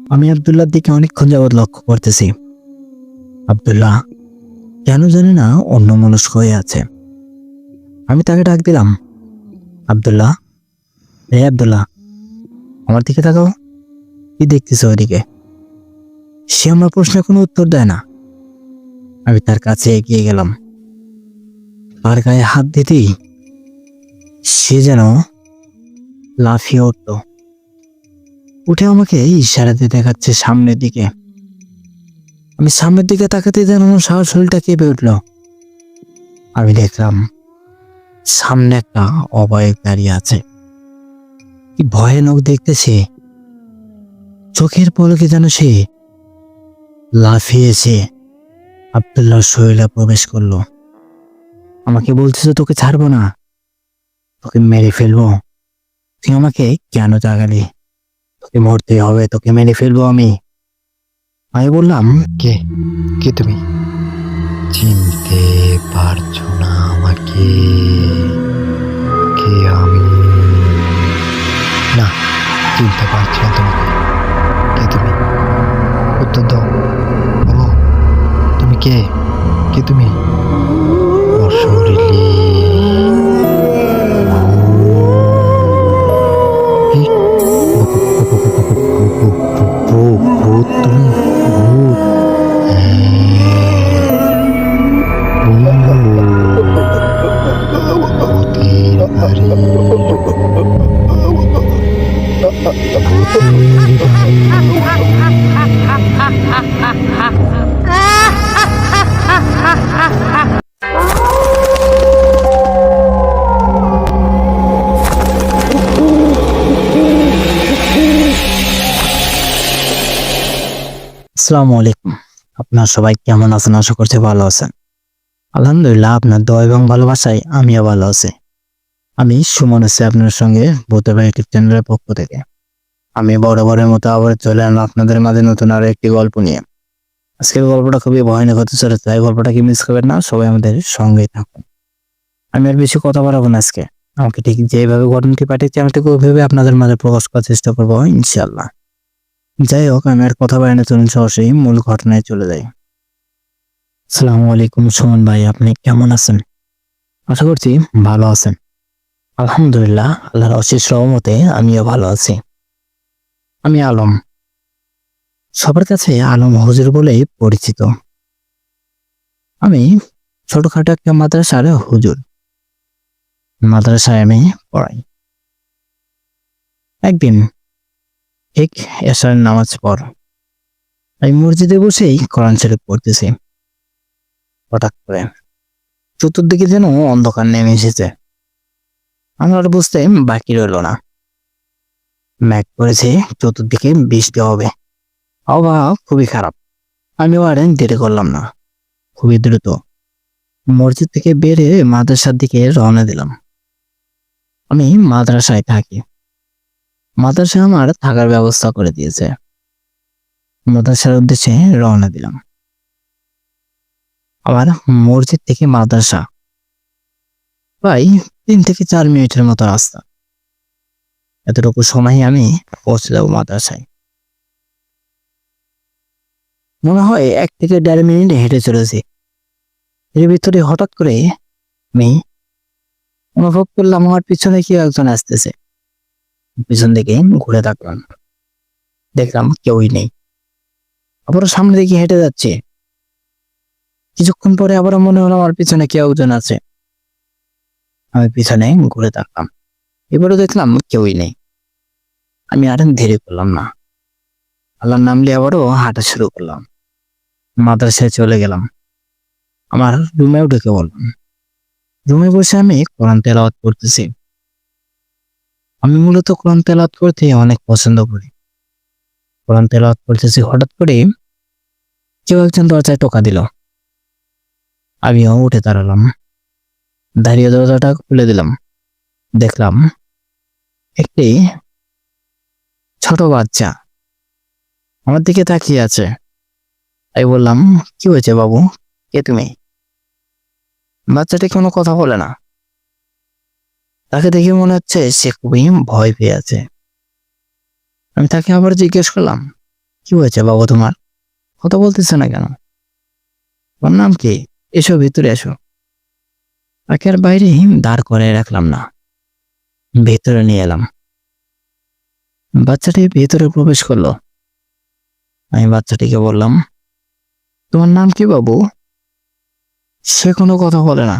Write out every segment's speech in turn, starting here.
আমি আব্দুল্লাহর দিকে অনেকক্ষণ যাবৎ লক্ষ্য করতেছি। আব্দুল্লাহ কেন জানি না অন্যমনস্ক হয়ে আছে। আমি তাকে ডাক দিলাম, আব্দুল্লাহ, হে আব্দুল্লাহ, আমার দিকে তাকাও, কি দেখতেছ ওইদিকে? সে আমার প্রশ্নের কোনো উত্তর দেয় না। আমি তার কাছে এগিয়ে গেলাম, তার গায়ে হাত দিতেই সে যেন লাফিয়ে উঠল, উঠে আমাকে ইশারাতে দেখাচ্ছে সামনের দিকে। আমি সামনের দিকে তাকাতে যেন আমার সারা শরীরটা কেঁপে উঠল। আমি দেখলাম সামনে একটা অবয়ব দাঁড়িয়ে আছে। কি ভয়ানক দেখতে সে! চোখের পলকে যেন সে লাফিয়ে এসে আব্দুল্লাহর শরীরে প্রবেশ করলো। আমাকে বলতেছে, তোকে ছাড়বো না, তোকে মেরে ফেলবো। তুই আমাকে কেন জাগালি? তোকে মরতে হবে, তোকে মেরে ফেলবো আমি। আমি বললাম, কে কে তুমি? চিনতে পারছো না আমাকে? কে আমি? না, চিনতে পারছি না তোমাকে। কে তুমি? উত্তর দাও, বলো, তুমি কে? কে তুমি? অশরীরী কি? ভূত তুমি? ভূত? ভূতের বাড়ি, ভূতের বাড়ি। আসসালামু আলাইকুম। আপনার সবাই কেমন আছেন? আশা করছি ভালো আছেন। আলহামদুলিল্লাহ, আপনার দোয়া এবং ভালোবাসায় আমিও ভালো আছি। আমি সুমন আছি আপনার সঙ্গে ভূতের বাড়ি ইউটিউব চ্যানেলের পক্ষ থেকে। আমি বরাবরের মতো আবার চলে এলাম আপনাদের মাঝে নতুন আরো একটি গল্প নিয়ে। আজকের গল্পটা খুবই ভয়ানক হতে চলেছে, তাই গল্পটাকে মিস করবেন না, সবাই আমাদের সঙ্গেই থাকুন। আমি আর বেশি কথা বাড়াবো না আজকে। আমাকে ঠিক যেভাবে ঘটনাটি পাঠিয়েছি আমি ঠিক ওইভাবে আপনাদের মাঝে প্রকাশ করার চেষ্টা করবো ইনশাআল্লাহ। যাই হোক, আমি আর কথা বাড়ানো চলুন সরাসরি মূল ঘটনায় চলে যাই। আসসালামু আলাইকুম সুমন ভাই, আপনি কেমন আছেন? আশা করছি ভালো আছেন। আলহামদুলিল্লাহ, আল্লাহর অশেষ রহমতে আমিও ভালো আছি। আমি আলম, সবার কাছে আলম হুজুর বলেই পরিচিত। আমি ছোটখাটো একটা মাদ্রাসার হুজুর। মাদ্রাসায় আমি পড়াই। একদিন ঠিক এশারের নামাজ পর আমি মসজিদে বসেই কোরআন শরীফ পড়তেছি। হঠাৎ করে চতুর্দিকে যেন অন্ধকার নেমে এসেছে। আমার আর বুঝতে বাকি রইল না। মেঘ করেছে, চতুর্দিকে বৃষ্টি হবে, আবহাওয়া খুবই খারাপ। আমি আর দেরি করলাম না, খুবই দ্রুত মসজিদ থেকে বেরে মাদ্রাসার দিকে রওনা দিলাম। আমি মাদ্রাসায় থাকি, মাদ্রাসায় আমার থাকার ব্যবস্থা করে দিয়েছে। মাদ্রাসার উদ্দেশ্যে রওনা দিলাম। আমার মসজিদ থেকে মাদ্রাসা প্রায় 3 থেকে 4 মিনিটের মতো রাস্তা। এতটুকু সময় আমি পৌঁছে যাবো মাদ্রাসায়। মনে হয় 1 থেকে 1.5 মিনিট হেঁটে চলেছি। এর ভিতরে হঠাৎ করে আমি অনুভব করলাম আমার পিছনে কেউ একজন আসতেছে। পিছন দিকে ঘুরে তাকলাম, দেখলাম কেউই নেই। আবারও সামনে দিকে হেঁটে যাচ্ছে। কিছুক্ষণ পরে আবারও মনে হলো আমার পিছনে কেউ একজন আছে। আমি পিছনে ঘুরে তাকলাম, এবারও দেখলাম কেউই নেই। আমি আর দেরি করলাম না, আল্লাহর নাম নিয়ে আবারও হাঁটা শুরু করলাম। মাদ্রাসায় চলে গেলাম। আমার রুমেও ঢুকে বললাম। রুমে বসে আমি কোরআন তেলাওয়াত করতেছি। আমি মূলত কোরআন তেলাওয়াত করতে অনেক পছন্দ করি। কোরআন তেলাওয়াত করতেছি, হঠাৎ করে কেউ একজন দরজায় টোকা দিল। আমিও উঠে দাঁড়ালাম, দাঁড়িয়ে দরজাটা খুলে দিলাম। দেখলাম একটি ছোট বাচ্চা আমার দিকে তাকিয়ে আছে। তাই বললাম, কি হয়েছে বাবু, কে তুমি? বাচ্চাটি কোনো কথা বলে না। তাকে দেখে মনে হচ্ছে সে খুবই ভয় পেয়ে আছে। আমি তাকে আবার জিজ্ঞেস করলাম, কি হয়েছে বাবা তোমার? কথা বলতেছে না কেন? তোমার নাম কি? এসো ভিতরে এসো। তাকে আর বাইরে দাঁড় করে রাখলাম না, ভেতরে নিয়ে এলাম। বাচ্চাটি ভেতরে প্রবেশ করলো। আমি বাচ্চাটিকে বললাম, তোমার নাম কি বাবু? সে কোনো কথা বলে না।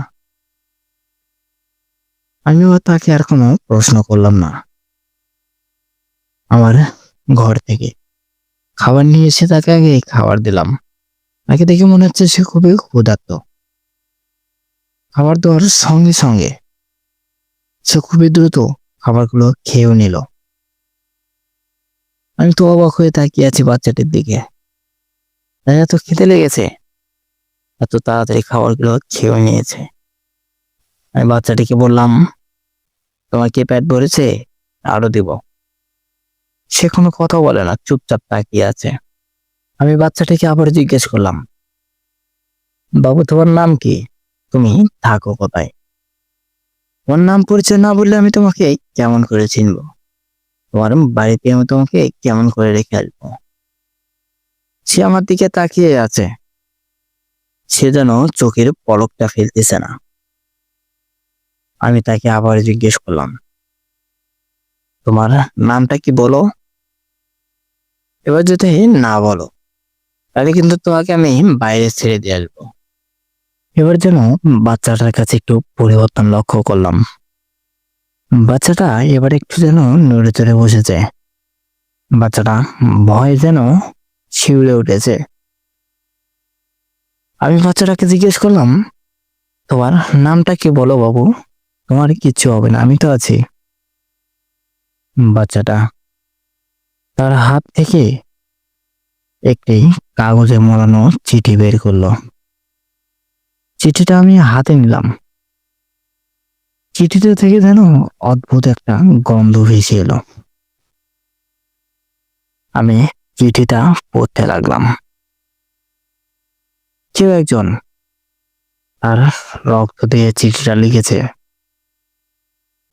আমিও তাকে আর কোনো প্রশ্ন করলাম না। আমার ঘর থেকে খাবার নিয়ে এসে তাকে আগে খাবার দিলাম। তাকে দেখে মনে হচ্ছে সে খুবই ক্ষুধার্ত। খাবার দেওয়ার সঙ্গে সঙ্গে সে খুবই দ্রুত খাবারগুলো খেয়েও নিল। আমি তো অবাক হয়ে তাকিয়ে আছি বাচ্চাটির দিকে। তাই এত খেতে লেগেছে, এত তাড়াতাড়ি খাবারগুলো খেয়েও নিয়েছে। আমি বাচ্চাটিকে বললাম, তোমার কি পেট ভরেছে? আরো দিব। সে কোনো কথা বলে না, চুপচাপ তাকিয়ে আছে। আমি বাচ্চাটিকে আবার জিজ্ঞেস করলাম, বাবু তোমার নাম কি? তুমি থাকো কোথায়? তোমার নাম পরিচয় না বললে আমি তোমাকে কেমন করে চিনবো? তোমার বাড়িতে আমি তোমাকে কেমন করে রেখে আসবো? সে আমার দিকে তাকিয়ে আছে। সে যেন চোখের পলকটা ফেলতেছে না। আমি তাকে আবার জিজ্ঞেস করলাম, তোমার নামটা কি বলো? এবার যদি না বলো তাহলে কিন্তু তোমাকে আমি বাইরে ছেড়ে দিয়ে আসবো। এবার যেন বাচ্চাটার কাছে একটু পরিবর্তন লক্ষ্য করলাম। বাচ্চাটা এবার একটু যেন নড়ে চড়ে বসেছে। বাচ্চাটা ভয়ে যেন শিউরে উঠেছে। আমি বাচ্চাটাকে জিজ্ঞেস করলাম, তোমার নামটা কি বলো বাবু? তোমার কিচ্ছু হবে না, আমি তো আছি। বাচ্চাটা তার হাত থেকে একটি কাগজে মোড়ানো চিঠি বের করলো। চিঠিটা আমি হাতে নিলাম। চিঠিটা থেকে যেন অদ্ভুত একটা গন্ধ ভেসে এলো। আমি চিঠিটা পড়তে লাগলাম। কেউ একজন তার রক্ত দিয়ে চিঠিটা লিখেছে।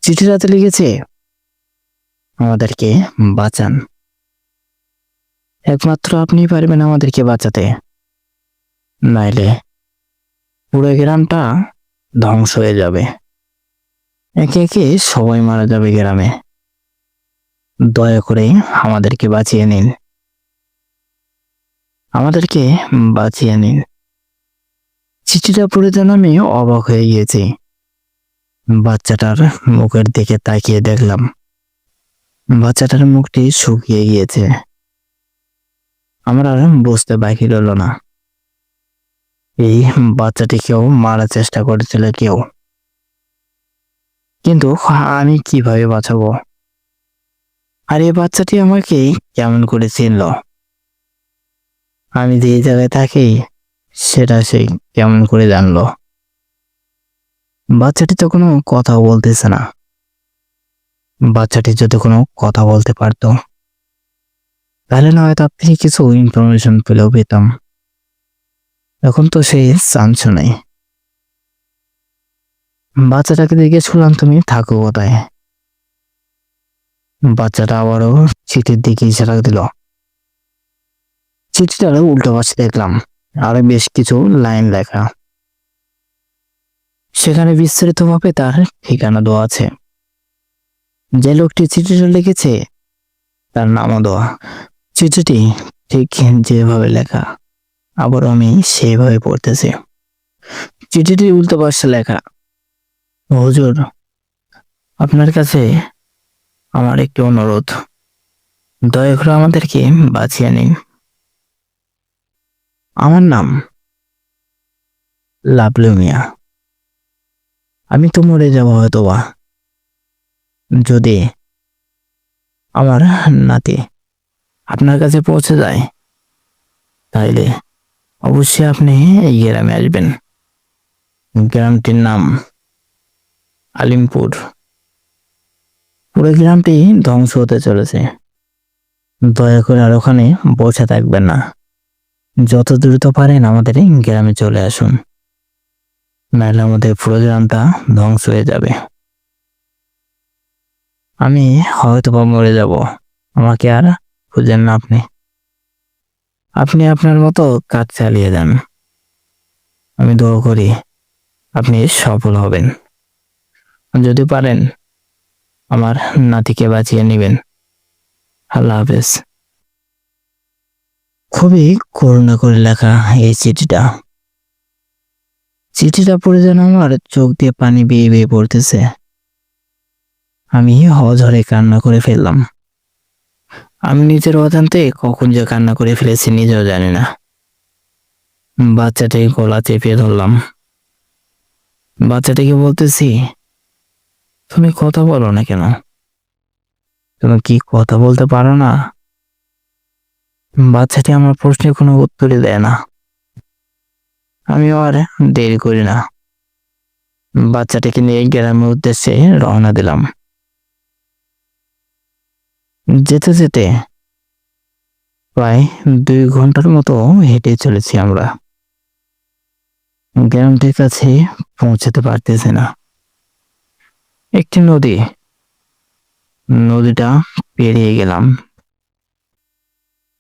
চিঠিটাতে লিখেছে, আমাদেরকে বাঁচান, একমাত্র আপনিই পারবেন আমাদেরকে বাঁচাতে, নাইলে পুরো গ্রামটা ধ্বংস হয়ে যাবে, একে একে সবাই মারা যাবে গ্রামে, দয়া করে আমাদেরকে বাঁচিয়ে নিন, আমাদেরকে বাঁচিয়ে নিন। চিঠিটা পড়ে যেন আমি অবাক হয়ে গিয়েছি। বাচ্চাটার মুখের দিকে তাকিয়ে দেখলাম বাচ্চাটার মুখটি শুকিয়ে গিয়েছে। আমার আর বুঝতে বাকি রইল না, এই বাচ্চাটিকেও মারার চেষ্টা করেছিল কেউ। কিন্তু আমি কিভাবে বাঁচাবো? আর এই বাচ্চাটি আমাকে কেমন করে চিনলো? আমি যে জায়গায় থাকি সেটা সে কেমন করে জানলো? বাচ্চাটি তো কোনো কথাও বলতেছে না। বাচ্চাটি যদি কোনো কথা বলতে পারতো তাহলে না হয় তার থেকে কিছু ইনফরমেশন পেলেও পেতাম। এখন তো সেই চান্স নাই। বাচ্চাটাকে জিজ্ঞেস করলাম, তুমি থাকো কোথায়? বাচ্চাটা আবারও চিঠির দিকে ইশারা দিল। চিঠিটার উল্টো পাশে দেখলাম আরো বেশ কিছু লাইন লেখা। সেখানে বিস্তারিতভাবে তার ঠিকানা দেওয়া আছে। যে লোকটি চিঠিটা লিখেছে তার নামও দেওয়া। চিঠিটি ঠিক যেভাবে লেখা আবার আমি সেভাবে পড়তেছি। চিঠিটির উল্টো পাশে লেখা, হুজুর, আপনার কাছে আমার একটি অনুরোধ, দয়া করে আমাদেরকে বাঁচিয়ে নিন। আমার নাম লাবলু মিয়া। আমি তো মরে যাব হয়তোবা, যদি আমার নাতি আপনার কাছে পৌঁছে যায় তাইলে অবশ্যই আপনি এই গ্রামে আসবেন। গ্রামটির নাম আলিমপুর। পুরো গ্রামটি ধ্বংস হতে চলেছে, দয়া করে আর ওখানে বসে থাকবেন না, যত দ্রুত পারেন আমাদের এই গ্রামে চলে আসুন, নাহলে আমাদের পুরো গ্রামটা ধ্বংস হয়ে যাবে। আমি হয়তো বা মরে যাব, আমাকে আর খুঁজেন না আপনি। আপনি আপনার মতো কাজ চালিয়ে যান। আমি দোয়া করি আপনি সফল হবেন। যদি পারেন আমার নাতিকে বাঁচিয়ে নেবেন। আল্লাহ হাফেজ। খুবই করুণা করে লেখা এই চিঠিটা। চিঠিটা পড়ে যেন আমার চোখ দিয়ে পানি বেয়ে বেয়ে পড়তেছে। আমি অঝরে কান্না করে ফেললাম। আমি নিজের অজান্তে কখন যে কান্না করে ফেলেছি নিজেও জানি না। বাচ্চাটাকে গলা চেপে ধরলাম। বাচ্চাটাকে বলতেছি, তুমি কথা বলো না কেন? তুমি কি কথা বলতে পারো না? বাচ্চাটি আমার প্রশ্নের কোনো উত্তরই দেয় না। আমি আর দেরি করি না, বাচ্চাটাকে নিয়ে গ্রামের উদ্দেশ্যে রওনা দিলাম। যেতে যেতে প্রায় 2 ঘন্টার মতো হেঁটে চলেছি আমরা। গ্রামটির কাছে পৌঁছাতে পারতেছি না। একটি নদীটা পেরিয়ে গেলাম।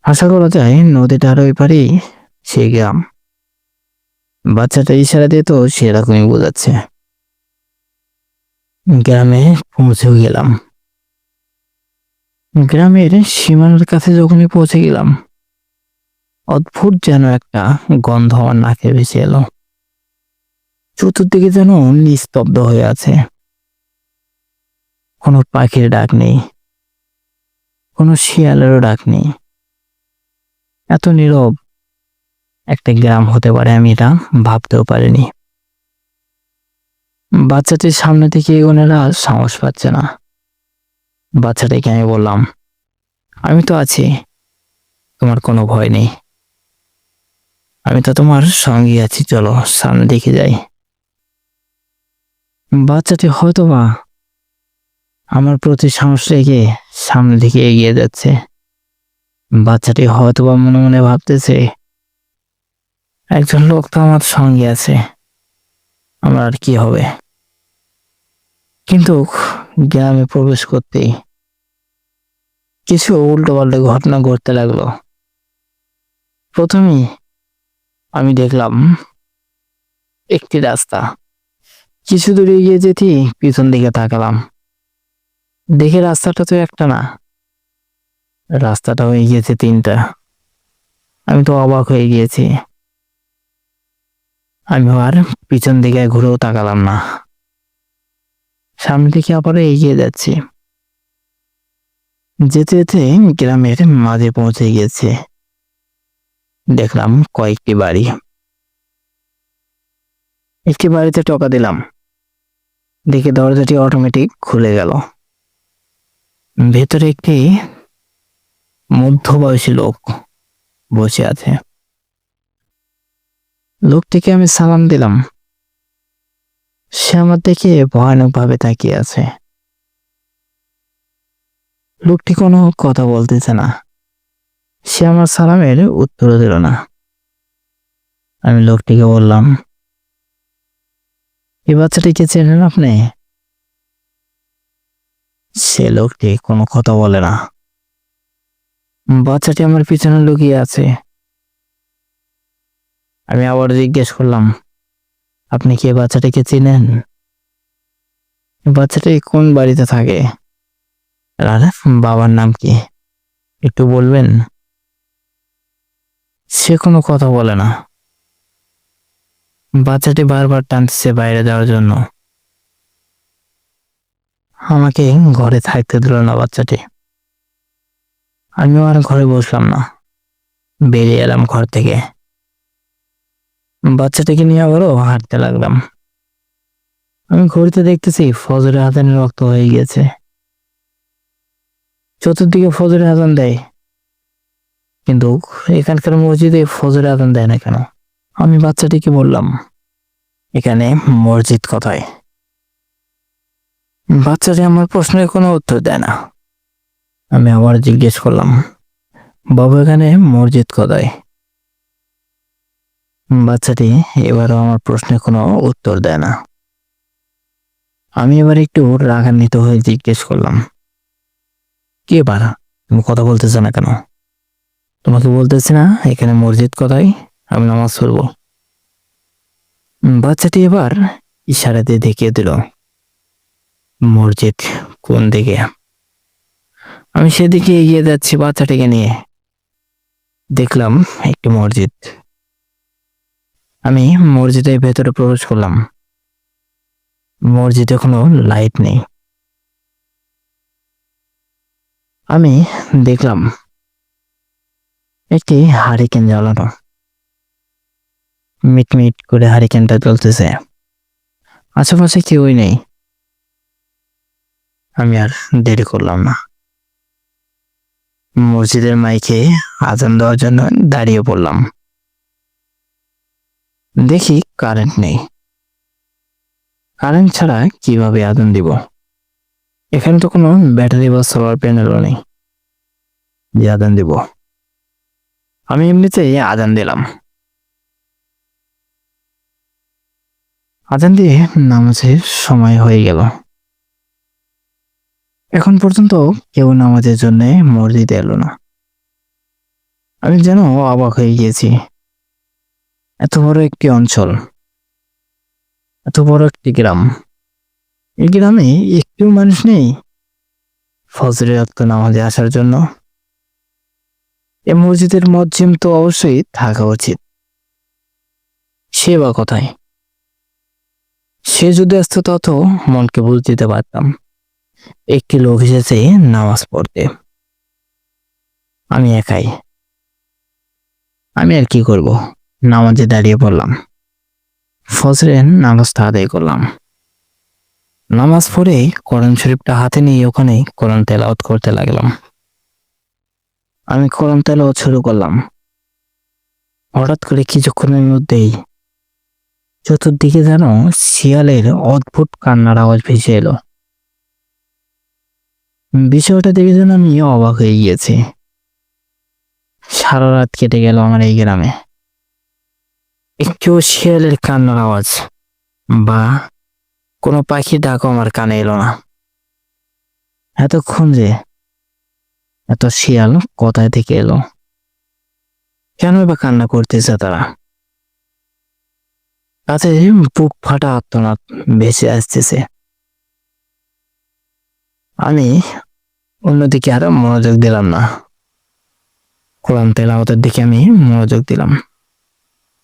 আশা করা যায় নদীটার ওই পারেই সে গ্রাম। বাচ্চাটা ইশারা দিয়ে তো সেরকমই বোঝাচ্ছে। গ্রামে পৌঁছেও গেলাম। গ্রামের সীমানার কাছে যখনই পৌঁছে গেলাম, অদ্ভুত যেন একটা গন্ধ আমার নাকে ভেসে এলো। চতুর্দিকে যেন নিস্তব্ধ হয়ে আছে। কোনো পাখির ডাক নেই, কোনো শিয়ালেরও ডাক নেই। এত নীরব একটা গ্রাম হতে পারে আমি এটা ভাবতেও পারিনি। বাচ্চাটির সামনে থেকে এগোনোর আর সাহস পাচ্ছে না। বাচ্চাটাকে আমি বললাম, আমি তো আছি, তোমার কোনো ভয় নেই। আমি তো তোমার সঙ্গে আছি, চলো সামনে দিকে যাই। বাচ্চাটি হয়তোবা আমার প্রতি সাহস রেখে সামনের দিকে এগিয়ে যাচ্ছে। বাচ্চাটি হয়তোবা মনে মনে ভাবতেছে, একজন লোক তো আমার সঙ্গে আছে, আমার আর কি হবে। কিন্তু গ্রামে প্রবেশ করতেই কিছু উল্টোপাল্টা ঘটনা ঘটতে লাগলো। প্রথমেই আমি দেখলাম একটি রাস্তা। কিছু দূর এগিয়ে যেতেই পিছন দিকে তাকালাম, দেখে রাস্তাটা তো একটা না, রাস্তাটা হয়ে গিয়েছে 3টা। আমি তো অবাক হয়ে গিয়েছি। আমি আর পিছন দিকে ঘুরেও তাকালাম না, সামনে দিকে আবার এগিয়ে যাচ্ছি। যেতে যেতে গ্রামের মাঝে পৌঁছে গিয়েছে। দেখলাম কয়েকটি বাড়ি। একটি বাড়িতে টোকা দিলাম, দেখে দরজাটি অটোমেটিক খুলে গেল। ভেতরে একটি মধ্যবয়সী লোক বসে আছে। লোকটিকে আমি সালাম দিলাম। সে আমার দেখে ভয়ানক ভাবে তাকিয়ে আছে। লোকটি কোনো কথা বলতেছে না। সে আমার সালামের উত্তর দিল না। আমি লোকটিকে বললাম, এই বাচ্চাটিকে চেনেন আপনি? সে লোকটি কোনো কথা বলে না। বাচ্চাটি আমার পিছনে লুকিয়ে আছে। আমি আবার জিজ্ঞেস করলাম, আপনি কি এই বাচ্চাটিকে চিনেন? বাচ্চাটি কোন বাড়িতে থাকে আর বাবার নাম কি একটু বলবেন? সে কোনো কথা বলে না। বাচ্চাটি বারবার টানতেছে বাইরে যাওয়ার জন্য। আমাকে ঘরে থাকতে দিল না বাচ্চাটি। আমিও আর ঘরে বসলাম না, বেরিয়ে এলাম ঘর থেকে। বাচ্চাটিকে নিয়ে আবারও হাঁটতে লাগলাম। আমি ঘড়িতে দেখতেছি ফজরের আজানের রক্ত হয়ে গিয়েছে। চতুর্দিকে ফজরের আজান দেয়, কিন্তু এখানকার মসজিদে ফজরের আজান দেয় না কেন? আমি বাচ্চাটিকে বললাম, এখানে মসজিদ কোথায়? বাচ্চাটি আমার প্রশ্নের কোনো উত্তর দেয় না। আমি আবার জিজ্ঞেস করলাম, বাবু এখানে মসজিদ কোথায়? বাচ্চাটি এবারও আমার প্রশ্নের কোনো উত্তর দেয় না। আমি এবার একটু রাগান্বিত হয়ে জিজ্ঞেস করলাম, কে বাড়া, তুমি কথা বলতেছো না কেন? তোমাকে বলতেছি না এখানে মসজিদ কোথায়, আমি নামাজ পড়বো। বাচ্চাটি এবার ইশারা দিয়ে দেখিয়ে দিল মসজিদ কোন দিকে। আমি সেদিকে এগিয়ে যাচ্ছি বাচ্চাটিকে নিয়ে। দেখলাম একটি মসজিদ। আমি মসজিদের ভেতরে প্রবেশ করলাম। মসজিদে কোনো লাইট নেই। আমি দেখলাম একটি হারিকেন জ্বালানো, মিটমিট করে হারিকেনটা জ্বলতেছে। আশেপাশে কেউই নেই। আমি আর দেরি করলাম না, মসজিদের মাইকে আজান দেওয়ার জন্য দাঁড়িয়ে পড়লাম। দেখি কারেন্ট নেই। কারেন্ট ছাড়া কিভাবে আজান দিব? এখানে তো কোনো ব্যাটারি বা সোলার প্যানেলও নেই যে আজান দিব। আমি এমনিতেই আজান দিলাম। আজান দিয়ে নামাজের সময় হয়ে গেল। এখন পর্যন্ত কেউ নামাজের জন্য মসজিদে এলো না। আমি যেন অবাক হয়ে গিয়েছি। এত বড় একটি অঞ্চল, এত বড় একটি গ্রাম, এই গ্রামে একটু মানুষ নেই ফজরের ওয়াক্ত নামাজে আসার জন্য। এই মসজিদের মুয়াজ্জিন তো অবশ্যই থাকা উচিত। সে বা কোথায়? সে যদি আসতো তত মনকে বুঝ দিতে পারতাম একটি লোক এসেছে নামাজ পড়তে। আমি একাই। আমি আর কি করব? নামাজে দাঁড়িয়ে পড়লাম। ফজরের নামাজটা আদায় করলাম। নামাজ পড়ে কোরআন শরীফটা হাতে নিয়ে ওখানে কোরআন তেলাওয়াত করতে লাগলাম। আমি কোরআন তেলাওয়াত শুরু করলাম। হঠাৎ করে কিছুক্ষণের মধ্যেই চতুর্দিকে যেন শিয়ালের অদ্ভুত কান্নার আওয়াজ ভেসে এলো। বিষয়টা দেখে যেন আমি অবাক হয়ে গিয়েছি। সারা রাত কেটে গেল আমার এই গ্রামে, একটু শিয়ালের কান্নার আওয়াজ বা কোনো পাখির ডাকও আমার কানে এলো না। এতক্ষণ যে এত শিয়াল কোথায় থেকে এলো? কেন বা কান্না করতেছে তারা? তাতে বুক ফাটা আর্তনাদ ভেসে আসতেছে। আমি অন্যদিকে আরো মনোযোগ দিলাম না। কোরআন তেলাওয়াতের দিকে আমি মনোযোগ দিলাম।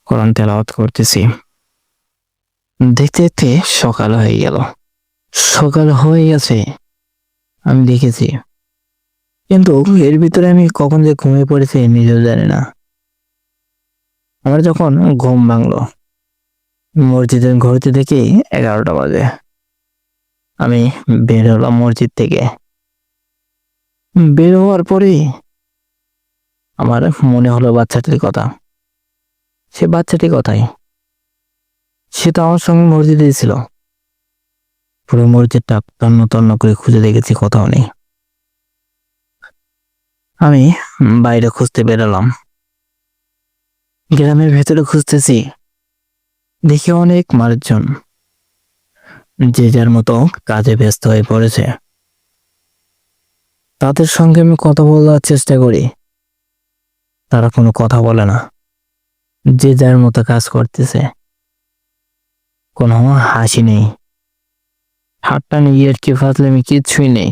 কোরআন তেলাওয়াত করতেছি। দেখতে দেখতে সকাল হয়ে গেল। সকাল হয়ে গেছে আমি দেখেছি, কিন্তু এর ভিতরে আমি কখন যে ঘুমিয়ে পড়েছি নিজেও জানি না। আমার যখন ঘুম ভাঙলো, মসজিদের ঘড়িতে দেখি 11টা বাজে। আমি বের হলাম মসজিদ থেকে। বের হওয়ার পরেই আমার মনে হলো বাচ্চাটির কথা। সে বাচ্চাটি কোথায়? সে তো আমার সঙ্গে মসজিদেই ছিল। পুরো মসজিদটা তন্ন তন্ন করে খুঁজে দেখেছি, কোথাও নেই। আমি বাইরে খুঁজতে বেরোলাম। গ্রামের ভেতরে খুঁজতেছি, দেখি অনেক মানুষজন যে যার মতো কাজে ব্যস্ত হয়ে পড়েছে। তাদের সঙ্গে আমি কথা বলার চেষ্টা করি, তারা কোনো কথা বলে না। যে যার মতো কাজ করতেছে। কোনো হাসি নেই, ঠাট্টা নেই, আর কি ফাজলামি কিচ্ছুই নেই।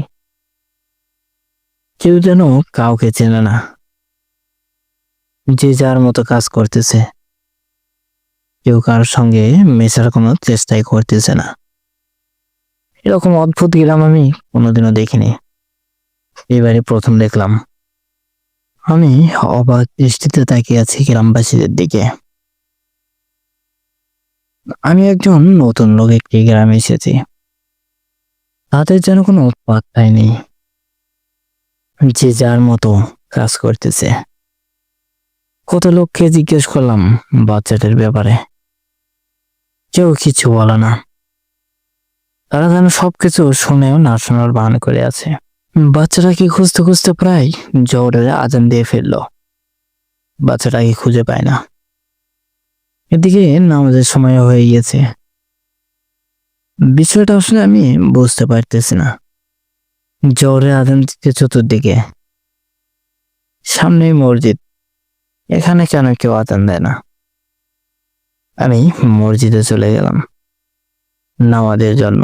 কেউ যেন কাউকে চেনে না। যে যার মতো কাজ করতেছে। কেউ কারোর সঙ্গে মেশার কোনো চেষ্টাই করতেছে না। এরকম অদ্ভুত গ্রাম আমি কোনোদিনও দেখিনি, এবারে প্রথম দেখলাম। আমি অবাক দৃষ্টিতে তাকিয়ে আছি গ্রামবাসীদের দিকে। আমি একজন নতুন লোক একটি গ্রামে এসেছি, তাদের যেন কোনো পাত্তাই নেই। যে যার মতো কাজ করতেছে। কত লোককে জিজ্ঞেস করলাম বাচ্চাটার ব্যাপারে, কেউ কিছু বলে না। তারা যেন সবকিছু শুনেও না শোনার বাহান করে আছে। বাচ্চাটাকে খুঁজতে খুঁজতে প্রায় জোহরের আজান দিয়ে ফেললো। বাচ্চাটাকে খুঁজে পায় না। এদিকে নামাজের সময় হয়ে গিয়েছে। বিষয়টা আসলে আমি বুঝতে পারতেছি না। জোহরের আজান দিচ্ছে চতুর্দিকে, সামনেই মসজিদ, এখানে কেন কেউ আজান দেয় না? আমি মসজিদে চলে গেলাম নামাজের জন্য।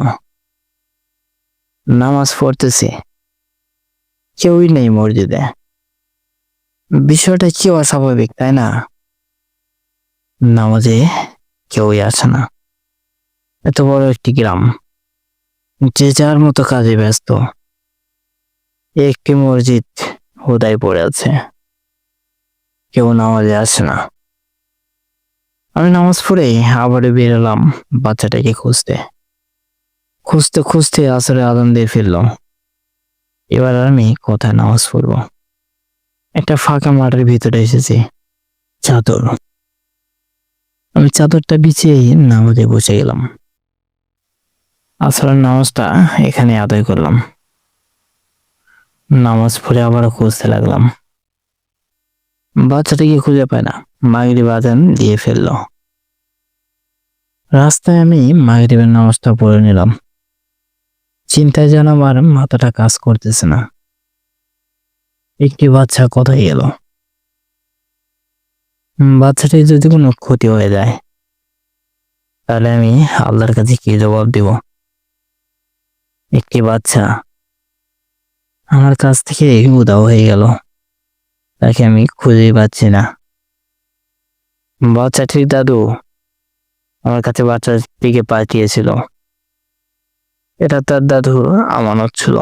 নামাজ পড়তেছি, কেউই নেই মসজিদে। বিষয়টা কি অস্বাভাবিক, তাই না? নামাজে কেউই আসে না। এত বড় একটি গ্রাম, যে যার মতো কাজে ব্যস্ত। একটি মসজিদ হুদাই পড়ে আছে, কেউ নামাজে আসে না। আমি নামাজ পড়ে আবারও বেরোলাম বাচ্চাটাকে খুঁজতে। খুঁজতে খুঁজতে আসরে আজান দিয়ে ফেললো। এবার আমি কোথায় নামাজ পড়বো? একটা ফাঁকা মাঠের ভিতরে এসেছি। চাদর, আমি চাদরটা বিছিয়ে নামাজে বসে গেলাম। আসরের নামাজটা এখানে আদায় করলাম। নামাজ পড়ে আবারও খুঁজতে লাগলাম। বাচ্চাটাকে খুঁজে পায় না, মাগরিব আজান দিয়ে ফেললো। রাস্তায় আমি মাগরিবের নামাজটা পড়ে নিলাম। চিন্তায় যেন আমার মাথাটা কাজ করতেছে না। একটি বাচ্চা কোথায় গেল? বাচ্চাটি যদি কোনো ক্ষতি হয়ে যায়, তাহলে আমি আল্লাহর কাছে কি জবাব দিব? একটি বাচ্চা আমার কাছ থেকে উধাও হয়ে গেল, তাকে আমি খুঁজেই পাচ্ছি না। বাচ্চাটির দাদু আমার কাছে বাচ্চাটিকে পাঠিয়েছিল। এটা তার দাদুর আমানত ছিল।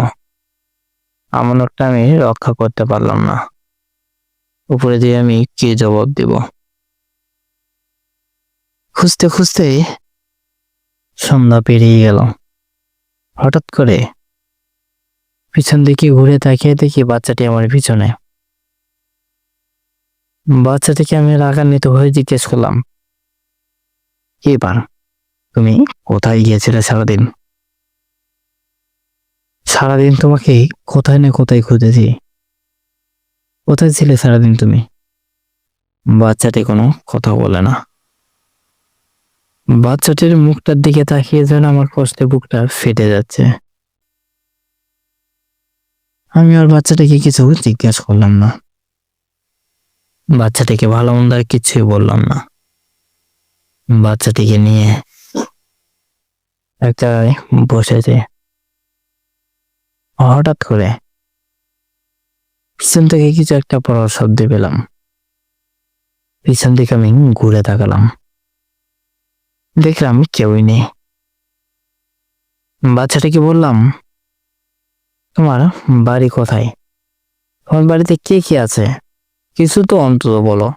আমানতটা আমি রক্ষা করতে পারলাম না। উপরে দিয়ে আমি কি জবাব দিব? খুঁজতে খুঁজতে সন্ধ্যা পেরিয়ে গেল। হঠাৎ করে পিছন দিকে ঘুরে তাকিয়ে দেখি বাচ্চাটি আমার পিছনে। বাচ্চাটিকে আমি রাগান্বিত হয়ে জিজ্ঞেস করলাম, কি পার, তুমি কোথায় গিয়েছিলে সারাদিন? সারাদিন তোমাকে কোথায় না কোথায় খুঁজেছি। কোথায় ছিলে সারাদিন তুমি? বাচ্চাটি কোনো কথা বলে না। বাচ্চাটির মুখটার দিকে তাকিয়ে যেন আমার কষ্টে বুকটা ফেটে যাচ্ছে। আমি আর বাচ্চাটাকে কিছু জিজ্ঞেস করলাম না। বাচ্চাটিকে ভালো মন্দ আর কিছুই বললাম না। বাচ্চাটিকে নিয়ে এক জায়গায় বসেছে। হঠাৎ করে পিছন থেকে কিছু একটা পড়ার শব্দ পেলাম। পিছন দিকে আমি ঘুরে তাকালাম, দেখলাম কেউই নেই। বাচ্চাটাকে বললাম, তোমার বাড়ি কোথায়? তোমার বাড়িতে কে কে আছে? কিছু তো অন্তত বলো।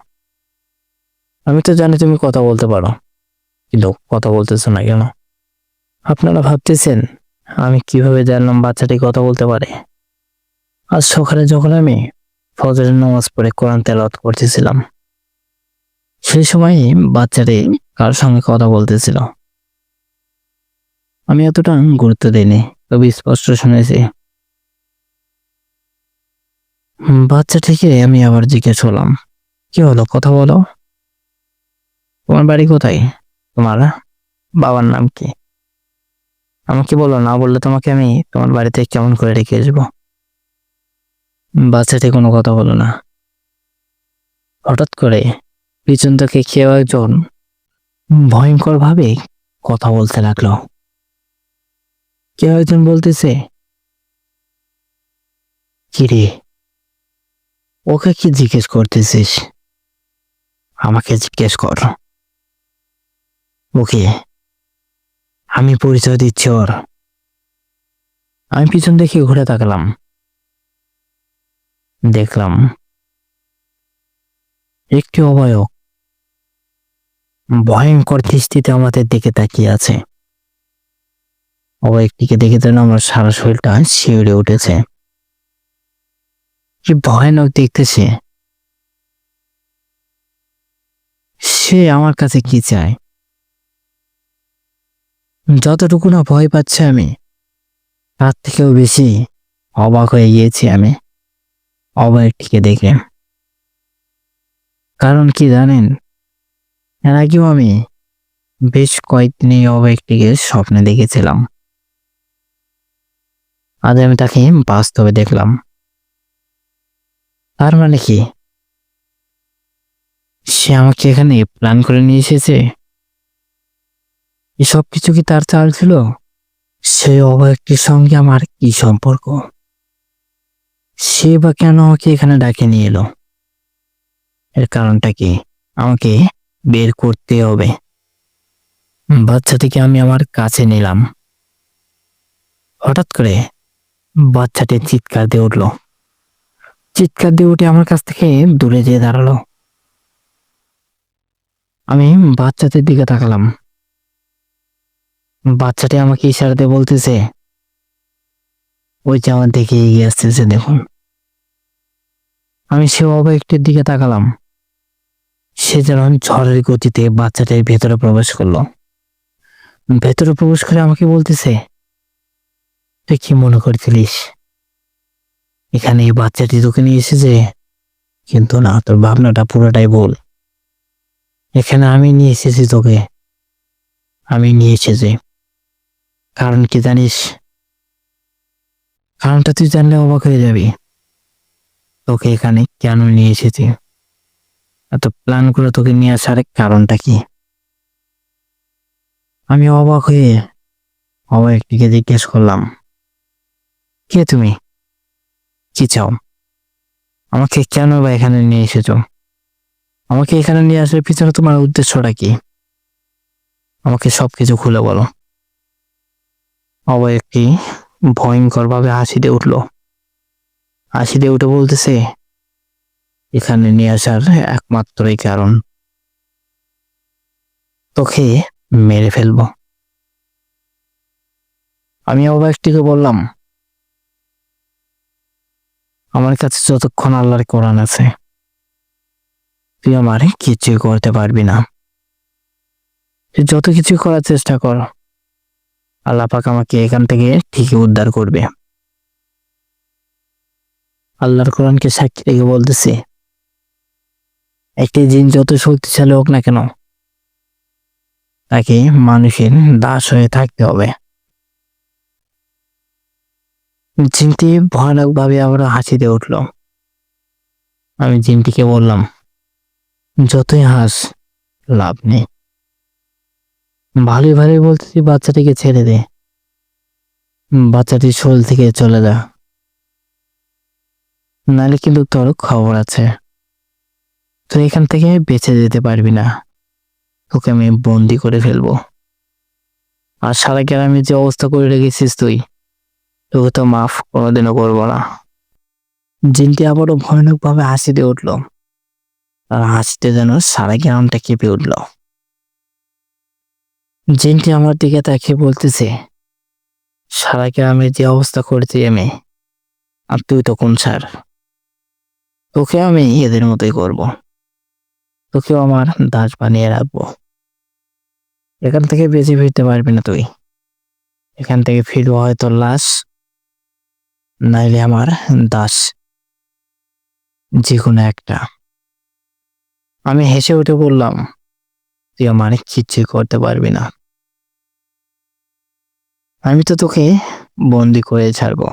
আমি তো জানি তুমি কথা বলতে পারো, কিন্তু কথা বলতেছো না কেন? আপনারা ভাবতেছেন আমি কিভাবে জানলাম বাচ্চাটি কথা বলতে পারে? আজ সকালে যখন আমি ফজরের নামাজ পড়ে কোরআন তেলাওয়াত করতেছিলাম, সেই সময় বাচ্চাটি কার সঙ্গে কথা বলতেছিল। আমি এতটা গুরুত্ব দিইনি, তবে স্পষ্ট শুনেছি। বাচ্চাটিকে আমি আবার জিজ্ঞেস করলাম, কি হলো, কথা বলো। তোমার বাড়ি কোথায়? তোমার বাবার নাম কি? আমাকে বলো, না বললে তোমাকে আমি তোমার বাড়িতে কেমন করে রেখে আসবো। বাচ্চাটি কোনো কথা বলো না। হঠাৎ করে পিছন থেকে কেউ একজন ভয়ঙ্কর ভাবে কথা বলতে লাগলো। কেউ একজন বলতেছে, কিরে, ওকে কি জিজ্ঞেস করতেছিস? আমাকে জিজ্ঞেস কর। ওকে, আমি পরিচয় দিচ্ছি ওর। আমি পিছন থেকে ঘুরে তাকালাম, দেখলাম একটি অবয়ব ভয়ঙ্কর দৃষ্টিতে আমাদের দিকে তাকিয়ে আছে। অবয়বটিকে দেখে যেন আমার সারা শরীরটা শিউরে উঠেছে। কি ভয়ানক দেখতেছে! সে আমার কাছে কি চায়? যতটুকু না ভয় পাচ্ছে আমি, তার থেকেও বেশি অবাক হয়ে গিয়েছি আমি অবয়বটিকে দেখে। কারণ কি জানেন, এর আগেও আমি বেশ কয়েকদিন এই অবয়বটিকে স্বপ্নে দেখেছিলাম। আজ আমি তাকে বাস্তবে দেখলাম। তার মানে কি, সে আমাকে এখানে প্ল্যান করে নিয়ে এসেছে। এসব কিছু কি তার চাল ছিল? সেই অবয়ক্তির সঙ্গে আমার কি সম্পর্ক? সে বা কেন আমাকে এখানে ডাকে নিয়ে এলো? এর কারণটা কি? আমাকে বের করতে হবে। বাচ্চাটিকে আমি আমার কাছে নিলাম। হঠাৎ করে বাচ্চাটি চিৎকার দিয়ে উঠলো। চিৎকার দিয়ে উঠে আমার কাছ থেকে দূরে যেয়ে দাঁড়ালো। আমি বাচ্চাটির দিকে তাকালাম। বাচ্চাটি আমাকে ইশারা দিয়ে বলতেছে, ওই যে আমার দিকে এগিয়ে আসতেছে দেখুন। আমি সে অবয়ক্তির দিকে তাকালাম। সে যেন ঝড়ের গতিতে বাচ্চাটির ভেতরে প্রবেশ করলো। ভেতরে প্রবেশ করে আমাকে বলতেছে, তুই কি মনে করছিলিস এখানে এই বাচ্চাটি তোকে নিয়ে এসেছে? কিন্তু না, তোর ভাবনাটা পুরোটাই ভুল। এখানে আমি নিয়ে এসেছি তোকে। আমি নিয়ে এসেছি কারণ কি জানিস? কারণটা তুই জানলে অবাক হয়ে যাবি। তোকে এখানে কেন নিয়ে এসেছি, এত প্ল্যান করে তোকে নিয়ে আসার কারণটা কি? আমি অবাক হয়ে অবয়ক্তিকে জিজ্ঞেস করলাম, কে তুমি? কি চাও? আমাকে কেন বা এখানে নিয়ে এসেছো? আমাকে এখানে নিয়ে আসার পিছনে তোমার উদ্দেশ্যটা কি? আমাকে সবকিছু খুলে বলো। অবয়ক্তি ভয়ঙ্কর ভাবে হাসি দিয়ে উঠলো। হাসি দিয়ে উঠে বলতেছে, এখানে নিয়ে আসার একমাত্রই কারণ, তোকে মেরে ফেলবো। আমি অবয়ক্তিকে বললাম, আমার কাছে যতক্ষণ আল্লাহর কোরআন আছে তুই আমার কিছুই করতে পারবি না। তুই যত কিছু করার চেষ্টা কর, আল্লাহ পাক আমাকে এখান থেকে ঠিকই উদ্ধার করবে। আল্লাহর কোরআনকে সাক্ষী রেখে বলতেছে, একটি জিন যত শক্তিশালী হোক না কেন তাকে মানুষের দাস হয়ে থাকতে হবে। জিনটি ভয়ানক ভাবে আবার হাসি দিয়ে উঠল। আমি জিনটিকে বললাম, যতই হাস লাভ নেই। ভালোই ভালোই বলতেছি বাচ্চাটিকে ছেড়ে দে, বাচ্চাটি শোল থেকে চলে যা, নাহলে কিন্তু তোর খবর আছে। তুই এখান থেকে বেঁচে যেতে পারবি না, তোকে আমি বন্দি করে ফেলবো। আর সারা গ্রামে যে অবস্থা করে রেখেছিস তুই, তোকে তো মাফ কোনোদিনও করবো না। জিনটি আবারও ভয়ানক ভাবে হাসি দিয়ে উঠলো। আর হাসিতে যেন সারা গ্রামটা কেঁপে উঠল। জিনটি আমার দিকে তাকিয়ে বলতেছে, সারা গ্রামে যে অবস্থা করেছি আমি, আর তুই তো কোন সার? তোকে আমি এদের মতোই করব, তোকেও আমার দাস বানিয়ে রাখবো। এখান থেকে বেঁচে ফিরতে পারবি না তুই। এখান থেকে ফিরবো হয়তো লাশ, নাইলে আমার দাস, যে কোনো একটা। আমি হেসে উঠে বললাম, তুই আমার কিচ্ছুই করতে পারবি না। আমি তো তোকে বন্দি করে ছাড়বো,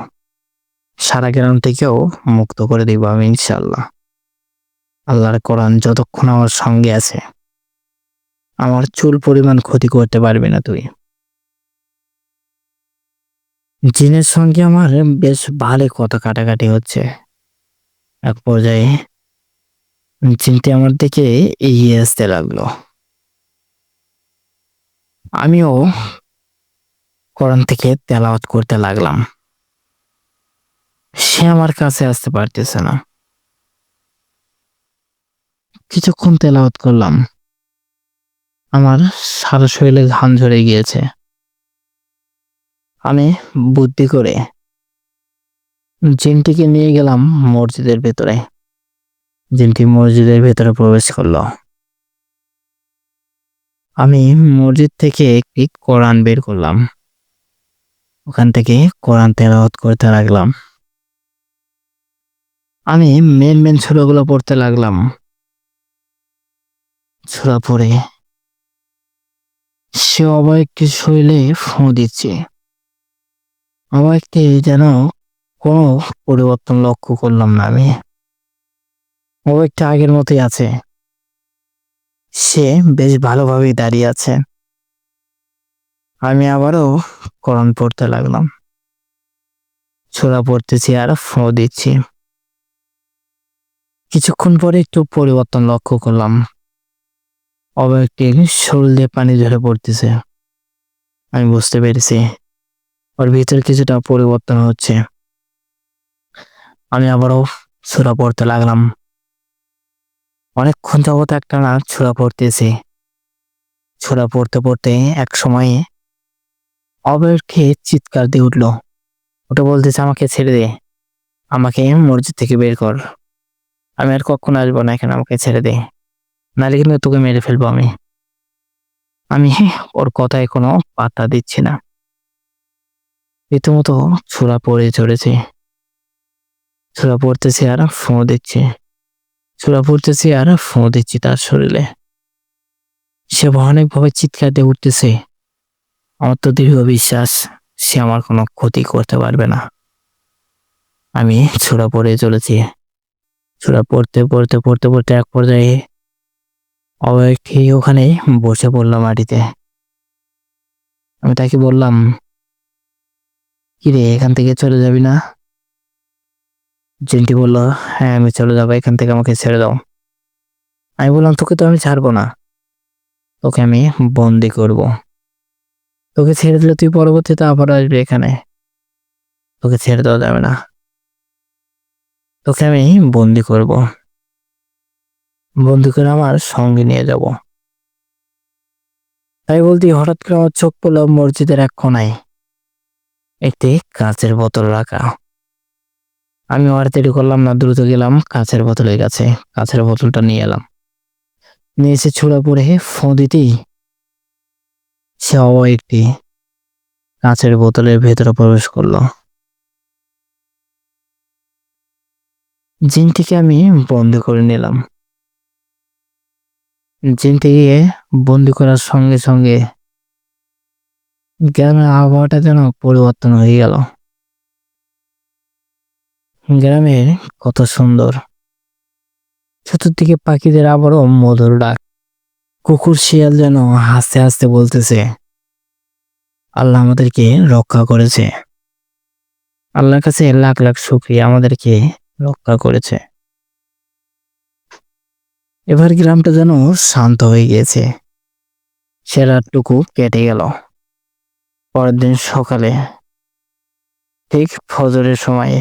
সারা গ্রাম থেকেও মুক্ত করে দিব আমি ইনশাল্লাহ। আল্লাহর কোরআন যতক্ষণ আমার সঙ্গে আছে, আমার চুল পরিমাণ ক্ষতি করতে পারবি না তুই। জিনের সঙ্গে আমার বেশ ভালো কথা কাটাকাটি হচ্ছে। এক পর্যায়ে জিনটি আমার দিকে এগিয়ে আসতে লাগলো। আমিও কোরআন থেকে তেলাওয়াত করতে লাগলাম। সে আমার কাছে আসতে পারতেছে না। কিছুক্ষণ তেলাওয়াত করলাম, আমার সারা শরীরে ঘাম ঝরে গিয়েছে। আমি বুদ্ধি করে জিনটিকে নিয়ে গেলাম মসজিদের ভেতরে। জিনটি মসজিদের ভেতরে প্রবেশ করলো। আমি মসজিদ থেকে একটি কোরআন বের করলাম, ওখান থেকে কোরআন তেলাওয়াত করতে লাগলাম। আমি মেন সূরাগুলো পড়তে লাগলাম। সূরা পড়ে সে অবয়ক্তি শরীরে ফু দিচ্ছে। অবয়ক্তি যেন কোনো পরিবর্তন লক্ষ্য করলাম না আমি। অবয়ক্তি আগের মতোই আছে। সে বেশ ভালোভাবেই দাঁড়িয়ে আছে। আমি আবারও কোরআন পড়তে লাগলাম। সূরা পড়তেছি আর ফু দিচ্ছি। কিছুক্ষণ পরে একটু পরিবর্তন লক্ষ্য করলাম। অবয়বটির শরীর দিয়ে পানি ঝরে পড়তেছে। আমি বুঝতে পেরেছি ওর ভিতরে কিছুটা পরিবর্তন হচ্ছে। আমি আবারও সূরা পড়তে লাগলাম। অনেকক্ষণ যাবত একটানা সূরা পড়তেছি। সূরা পড়তে পড়তে এক সময়ে অবয়ব খেয়ে চিৎকার দিয়ে উঠলো। ওটা বলতেছে, আমাকে ছেড়ে দে, আমাকে মসজিদ থেকে বের কর, আমি আর কখনো আসবো না এখানে, আমাকে ছেড়ে দে, নাহলে কিন্তু তোকে মেরে ফেলবো আমি। আমি ওর কথায় কোনো পাত্তা দিচ্ছি না। রীতিমতো সূরা পড়ে চড়েছি। সূরা পড়তেছি আর ফু দিচ্ছি। সূরা পড়তেছি আর ফু দিচ্ছি তার শরীরে। সে ভয়ানকভাবে চিৎকার দিয়ে উঠতেছে। আমার তো দৃঢ় বিশ্বাস সে আমার কোনো ক্ষতি করতে পারবে না। আমি সূরা পড়ে চলেছি। সূরা পড়তে পড়তে পড়তে পড়তে এক পর্যায়ে অবয়ব খেয়ে ওখানে বসে পড়লাম মাটিতে। আমি তাকে বললাম, কি রে, এখান থেকে চলে যাবি না? জিনটি বলল, হ্যাঁ আমি চলে যাবো, এখান থেকে আমাকে ছেড়ে দাও। আমি বললাম, তোকে তো আমি ছাড়বো না, তোকে আমি বন্দি করব। তোকে ছেড়ে দিলে তুই পরবর্তীতে আবার আসবি এখানে, তোকে ছেড়ে দেওয়া যাবে না, তোকে আমি বন্দি করব, বন্দি করে আমার সঙ্গে নিয়ে যাব। তাই বলতে হঠাৎ করে আমার চোখ পড়ল মসজিদের এক কোনায় একটি কাঁচের বোতল রাখা। আমি আর দেরি করলাম না, দ্রুত গেলাম কাঁচের বোতলের কাছে, কাঁচের বোতলটা নিয়ে এলাম। নিয়ে এসে ছুড়া পড়ে ফোঁ দিতেই সে একটি কাঁচের বোতলের ভেতরে প্রবেশ করলো। জিনটিকে আমি বন্দি করে নিলাম। জিনটিকে বন্দি করার সঙ্গে সঙ্গে গ্রামের আবহাওয়াটা যেন পরিবর্তন হয়ে গেল। গ্রামের কত সুন্দর, চতুর্দিকে পাখিদের আবারও মধুর ডাক। কুকুর শিয়াল যেন হাসতে হাসতে বলতেছে, আল্লাহ আমাদেরকে রক্ষা করেছে, আল্লাহর কাছে লাখ লাখ শুকরিয়া, আমাদেরকে রক্ষা করেছে। এবার গ্রামটা যেন শান্ত হয়ে গিয়েছে। সে রাতটুকু কেটে গেল। পরের দিন সকালে ঠিক ফজরের সময়ে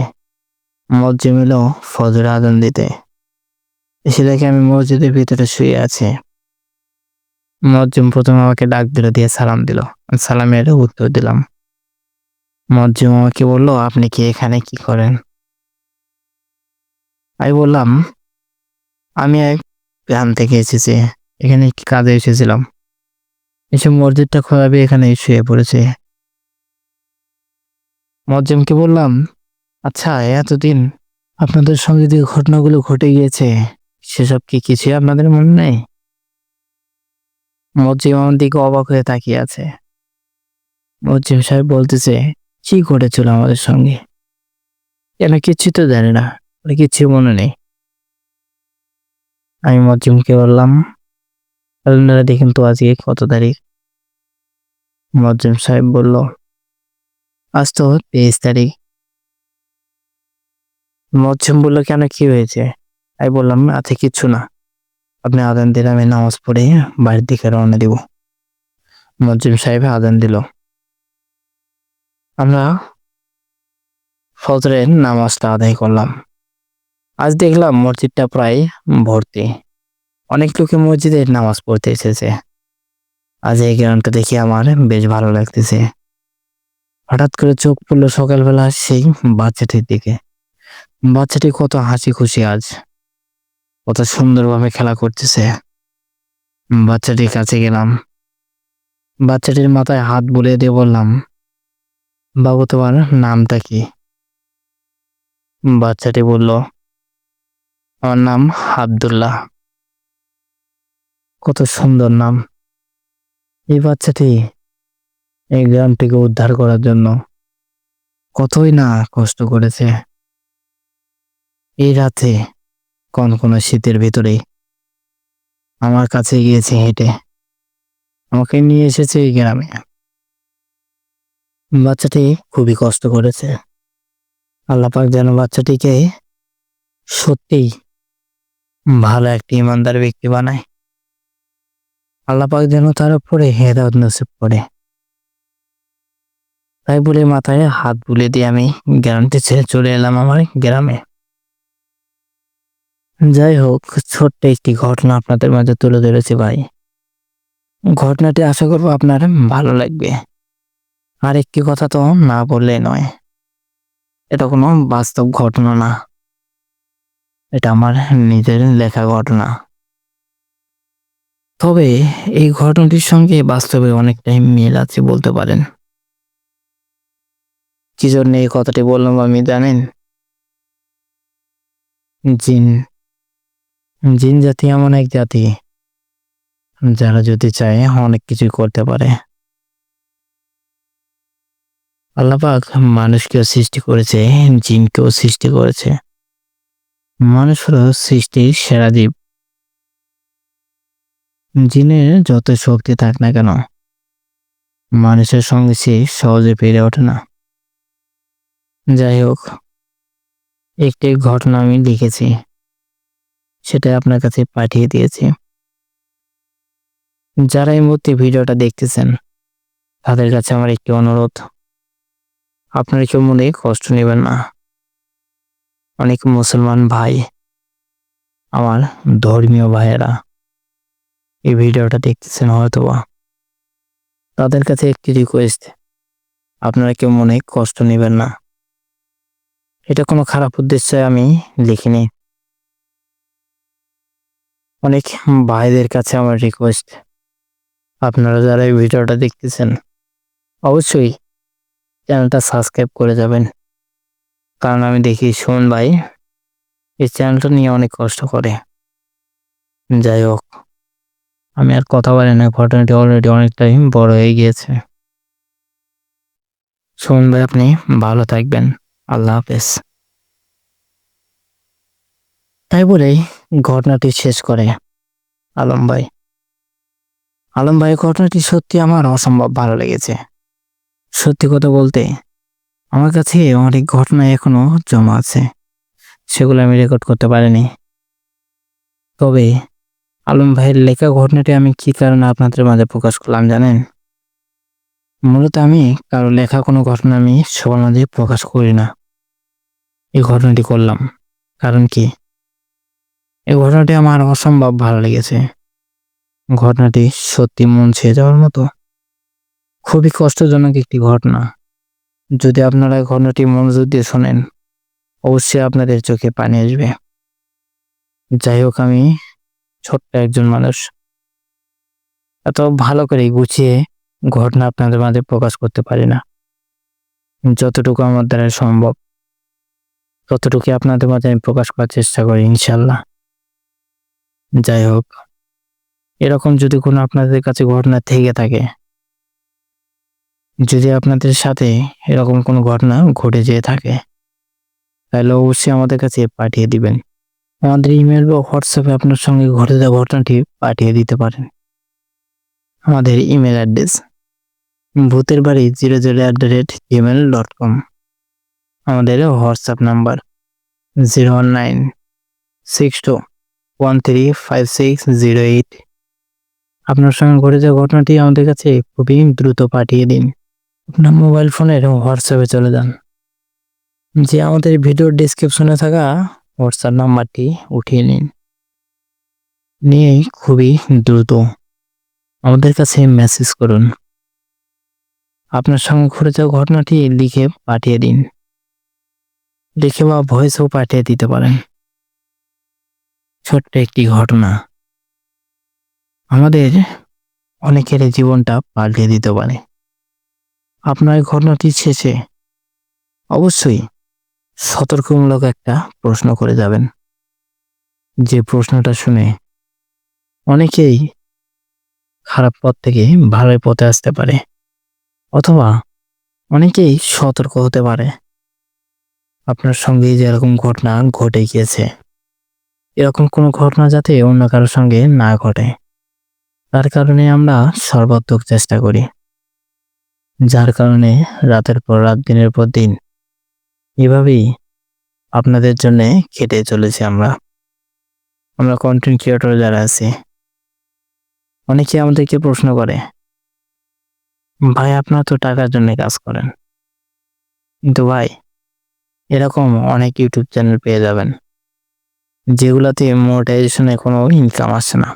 মসজিদ এলো ফজর আজান দিতে। এসে দেখে আমি মসজিদের ভিতরে শুয়ে আছি। মুয়াজ্জিম প্রথমে আমাকে ডাক দিল, দিয়ে সালাম দিল। আমি সালামের উত্তর দিলাম। মুয়াজ্জিম আমাকে বলল, আপনি কি এখানে কি করেন? আমি বললাম, আমি এক গ্রাম থেকে এসেছি, এখানে একটি কাজে এসেছিলাম, এসে মসজিদটা খোলাবে এখানে শুয়ে পড়েছে। মুয়াজ্জিমকে বললাম, আচ্ছা এতদিন আপনাদের সঙ্গে যে ঘটনাগুলো ঘটে গিয়েছে সেসব কি কিছুই আপনাদের মনে নেই? মুয়াজ্জিম আমার দিকে অবাক হয়ে তাকিয়ে আছে। মুয়াজ্জিম সাহেব বলতেছে, কি ঘটেছিল আমাদের সঙ্গে? কেন কিচ্ছু তো জানি না, কিচ্ছু মনে নেই। আমি মুয়াজ্জিমকে বললাম, ক্যালেন্ডারে দেখেন তো আজকে কত তারিখ? মুয়াজ্জিম সাহেব বলল, আজ তো 23 তারিখ। মুয়াজ্জিম বলল, কেন কি হয়েছে? আমি বললাম, আচ্ছা কিচ্ছু না, আপনি আজান দিলে আমি নামাজ পড়ে বাড়ির দিকে রওনা দিব। মুয়াজ্জিম সাহেব আজান দিল। আমরা ফজরের নামাজটা আদায় করলাম। আজ দেখলাম মসজিদটা প্রায় ভর্তি, অনেক লোকে মসজিদে নামাজ পড়তে এসেছে। আজ এই গ্রামটা দেখে আমার বেশ ভালো লাগতেছে। হঠাৎ করে চোখ পড়লো সকালবেলা সেই বাচ্চাটির দিকে। বাচ্চাটি কত হাসি খুশি, আজ কত সুন্দরভাবে খেলা করতেছে। বাচ্চাটির কাছে গেলাম, বাচ্চাটির মাথায় হাত বুলিয়ে দিয়ে বললাম, বাবু তোমার নামটা কি? বাচ্চাটি বলল, আমার নাম আব্দুল্লাহ। কত সুন্দর নাম। এই বাচ্চাটি এই গ্রামটিকে উদ্ধার করার জন্য কতই না কষ্ট করেছে। এই রাতে কনকনে শীতের ভিতরে আমার কাছে গিয়েছে হেঁটে, আমাকে নিয়ে এসেছে এই গ্রামে। বাচ্চাটি খুবই কষ্ট করেছে। আল্লাহ পাক যেন বাচ্চাটিকে সত্যিই ভালো একটি ইমানদার ব্যক্তি বানায়। আল্লাহ পাক যেন তার উপরে হেদায়েত নসিব করে। তাই বলে মাথায় হাত বুলিয়ে দিয়ে আমি গ্রামটি ছেড়ে চলে এলাম আমার গ্রামে। যাই হোক, ছোট্ট একটি ঘটনা আপনাদের মাঝে তুলে ধরেছি ভাই। ঘটনাটি আশা করবো আপনার ভালো লাগবে। আর একটি কথা তো না বললেই নয়, এটা কোনো বাস্তব ঘটনা না, এটা আমার নিজের লেখা ঘটনা। তবে এই ঘটনাটির সঙ্গে বাস্তবে অনেকটাই মিল আছে বলতে পারেন। কি জন্য এই কথাটি বললাম আমি জানেন? জিন জিন জাতি এমন এক জাতি যারা যদি চায় অনেক কিছুই করতে পারে। আল্লাহ পাক মানুষকেও সৃষ্টি করেছে, জিনকেও সৃষ্টি করেছে। মানুষ হলো সৃষ্টির সেরা জীব। জিনের যত শক্তি থাক না কেন, মানুষের সঙ্গে সে সহজে পেরে ওঠে না। যাই হোক, একটি ঘটনা আমি লিখেছি, সেটা আপনার কাছে পাঠিয়ে দিয়েছি। যারা এই মুহূর্তে ভিডিওটা দেখতেছেন তাদের কাছে আমার একটি অনুরোধ, আপনারা কেউ মনে কষ্ট নেবেন না। অনেক মুসলমান ভাই, আমার ধর্মীয় ভাইয়েরা এই ভিডিওটা দেখতেছেন হয়তোবা, তাদের কাছে একটি রিকোয়েস্ট, আপনারা কেউ মনে কষ্ট নেবেন না। এটা কোনো খারাপ উদ্দেশ্যে আমি লিখিনি। অনেক ভাইদের কাছে আমার রিকোয়েস্ট, আপনারা যারা এই ভিডিওটা দেখতেছেন অবশ্যই চ্যানেলটা সাবস্ক্রাইব করে যাবেন। কারণ আমি দেখি সুমন ভাই এই চ্যানেলটা নিয়ে অনেক কষ্ট করে। যাই হোক, আমি আর কথা বলি না, ঘটনাটি অলরেডি অনেকটাই বড় হয়ে গিয়েছে। সুমন ভাই আপনি ভালো থাকবেন, আল্লাহ হাফেজ। তাই বলেই ঘটনাটি শেষ করে আলম ভাই। আলম ভাই, ঘটনাটি সত্যি আমার অসম্ভব ভালো লেগেছে। সত্যি কথা বলতে আমার কাছে অনেক ঘটনা এখনো জমা আছে, সেগুলো আমি রেকর্ড করতে পারিনি। তবে আলম ভাইয়ের লেখা ঘটনাটি আমি কি কারণে আপনাদের মাঝে প্রকাশ করলাম জানেন? মূলত আমি কারো লেখা কোনো ঘটনা আমি সবার মাঝে প্রকাশ করি না। এই ঘটনাটি করলাম কারণ কি, এই ঘটনাটি আমার অসম্ভব ভালো লেগেছে। ঘটনাটি সত্যি মন ছুঁয়ে যাওয়ার মতো, খুবই কষ্টজনক একটি ঘটনা। যদি আপনারা ঘটনাটি মনোযোগ দিয়ে শোনেন অবশ্যই আপনাদের চোখে পানি আসবে। যাই হোক, আমি ছোট্ট একজন মানুষ, এত ভালো করে গুছিয়ে ঘটনা আপনাদের মাঝে প্রকাশ করতে পারি না। যতটুকু আমার দ্বারা সম্ভব ততটুকু আপনাদের মাঝে আমি প্রকাশ করার চেষ্টা করি ইনশাল্লাহ। যাই হোক, এরকম যদি কোনো আপনাদের কাছে ঘটনা থেকে থাকে, যদি আপনাদের সাথে এরকম কোনো ঘটনা ঘটে যেয়ে থাকে, তাহলে অবশ্যই আমাদের কাছে পাঠিয়ে দিবেন। আমাদের ইমেল বা হোয়াটসঅ্যাপে আপনার সঙ্গে ঘটে যাওয়া ঘটনাটি পাঠিয়ে দিতে পারেন। আমাদের ইমেল অ্যাড্রেস bhuterbaari00@gmail.com। আমাদের হোয়াটসঅ্যাপ নাম্বার 01962135608। আপনার সঙ্গে ঘটে যাওয়া ঘটনাটি আমাদের কাছে খুবই দ্রুত পাঠিয়ে দিন। আপনার মোবাইল ফোনের হোয়াটসঅ্যাপে চলে যান, যে আমাদের ভিডিওর ডেসক্রিপশনে থাকা হোয়াটসঅ্যাপ নাম্বারটি উঠিয়ে নিন, নিয়ে খুবই দ্রুত আমাদের কাছে মেসেজ করুন। আপনার সঙ্গে ঘটে যাওয়া ঘটনাটি লিখে পাঠিয়ে দিন, লিখে বা ভয়েসও পাঠিয়ে দিতে পারেন। ছোট্ট একটি ঘটনা আমাদের অনেকের জীবনটা পাল্টে দিতে পারে। আপনার ঘটনাটি শেষে অবশ্যই সতর্কমূলক একটা প্রশ্ন করে যাবেন, যে প্রশ্নটা শুনে অনেকেই খারাপ পথ থেকে ভালো পথে আসতে পারে, অথবা অনেকেই সতর্ক হতে পারে। আপনার সঙ্গে যে এরকম ঘটনা ঘটে গিয়েছে, এরকম কোনো ঘটনা যাতে অন্য কারোর সঙ্গে না ঘটে, তার কারণে আমরা সর্বাত্মক চেষ্টা করি। যার কারণে রাতের পর রাত, দিনের পর দিন এভাবেই আপনাদের জন্য খেটে চলেছি আমরা কন্টেন্ট ক্রিয়েটর যারা আছি। অনেকে আমাদেরকে প্রশ্ন করে, ভাই আপনারা তো টাকার জন্য কাজ করেন, কিন্তু ভাই এরকম অনেক ইউটিউব চ্যানেল পেয়ে যাবেন যেগুলাতে মনিটাইজেশনে কোনো ইনকাম আসে না।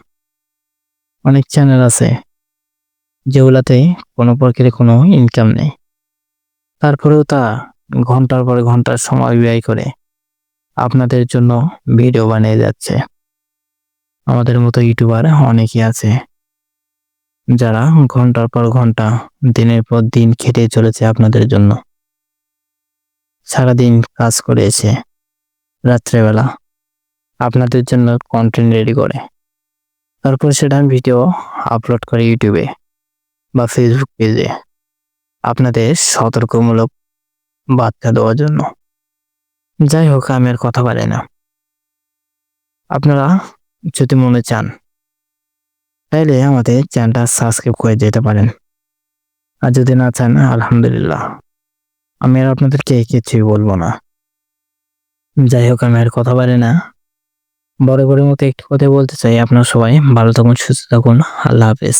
অনেক চ্যানেল আছে যেগুলাতে কোনো প্রকারের কোনো ইনকাম নেই, তারপরেও তা ঘন্টার পর ঘন্টার সময় ব্যয় করে আপনাদের জন্য ভিডিও বানিয়ে যাচ্ছে। আমাদের মতো ইউটিউবার অনেকেই আছে যারা ঘন্টার পর ঘন্টা, দিনের পর দিন খেটে চলেছে আপনাদের জন্য। সারাদিন কাজ করে এসে রাত্রেবেলা আপনাদের জন্য কন্টেন্ট রেডি করে, তারপর সেটা ভিডিও আপলোড করে ইউটিউবে বা ফেসবুক পেজে আপনাদের সতর্কমূলক বার্তা দেওয়ার জন্য। যাই হোক, আমি আর কথা বলি না। আপনারা যদি মনে চান তাইলে আমাদের চ্যানেলটা সাবস্ক্রাইব করে যেতে পারেন, আর যদি না চান আলহামদুলিল্লাহ, আমি আর আপনাদেরকে কিছুই বলবো না। যাই হোক, আমি আর কথা বলি না। বরাবরের মতো একটি কথা বলতে চাই, আপনারা সবাই ভালো থাকুন, সুস্থ থাকুন। আল্লাহ হাফেজ।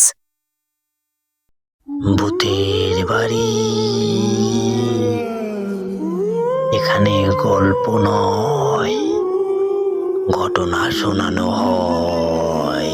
ভূতের বাড়ি, এখানে গল্প নয়, ঘটনা শোনানো হয়।